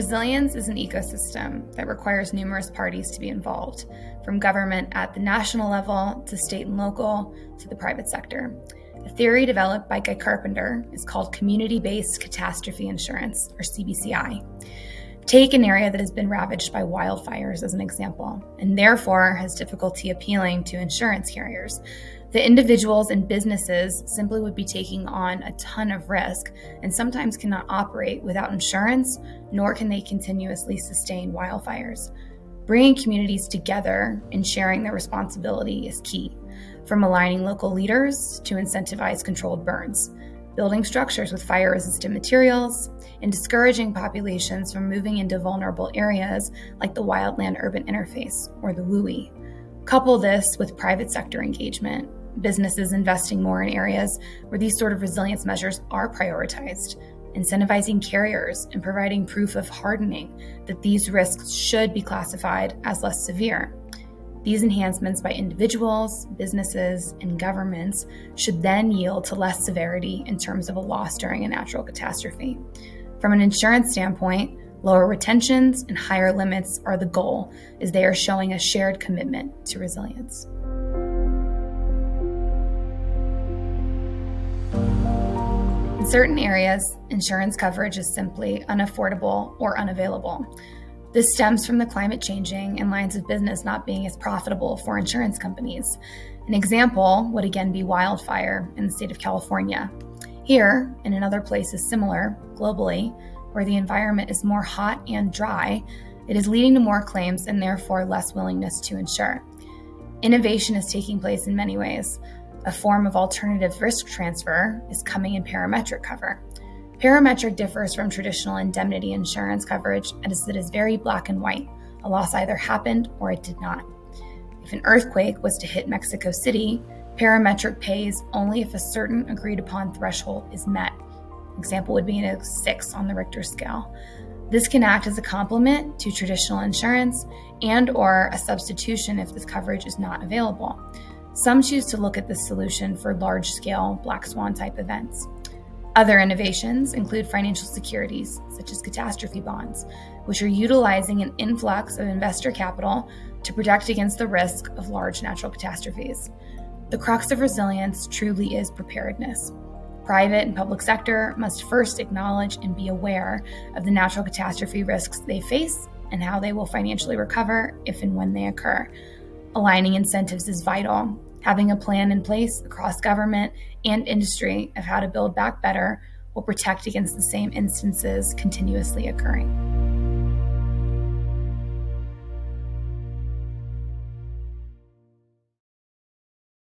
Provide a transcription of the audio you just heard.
Resilience is an ecosystem that requires numerous parties to be involved, from government at the national level to state and local to the private sector. A theory developed by Guy Carpenter is called community-based catastrophe insurance, or CBCI. Take an area that has been ravaged by wildfires as an example, and therefore has difficulty appealing to insurance carriers. The individuals and businesses simply would be taking on a ton of risk and sometimes cannot operate without insurance, nor can they continuously sustain wildfires. Bringing communities together and sharing their responsibility is key, from aligning local leaders to incentivize controlled burns, building structures with fire-resistant materials, and discouraging populations from moving into vulnerable areas like the wildland-urban interface, or the WUI. Couple this with private sector engagement, businesses investing more in areas where these sort of resilience measures are prioritized, incentivizing carriers and providing proof of hardening that these risks should be classified as less severe. These enhancements by individuals, businesses, and governments should then yield to less severity in terms of a loss during a natural catastrophe. From an insurance standpoint, lower retentions and higher limits are the goal, as they are showing a shared commitment to resilience. In certain areas, insurance coverage is simply unaffordable or unavailable. This stems from the climate changing and lines of business not being as profitable for insurance companies. An example would again be wildfire in the state of California. Here, and in other places similar, globally, where the environment is more hot and dry, it is leading to more claims and therefore less willingness to insure. Innovation is taking place in many ways. A form of alternative risk transfer is coming in parametric cover. Parametric differs from traditional indemnity insurance coverage as it is very black and white. A loss either happened or it did not. If an earthquake was to hit Mexico City, parametric pays only if a certain agreed upon threshold is met. Example would be a 6 on the Richter scale. This can act as a complement to traditional insurance and/or a substitution if this coverage is not available. Some choose to look at this solution for large-scale black swan type events. Other innovations include financial securities, such as catastrophe bonds, which are utilizing an influx of investor capital to protect against the risk of large natural catastrophes. The crux of resilience truly is preparedness. Private and public sector must first acknowledge and be aware of the natural catastrophe risks they face and how they will financially recover if and when they occur. Aligning incentives is vital. Having a plan in place across government and industry of how to build back better will protect against the same instances continuously occurring.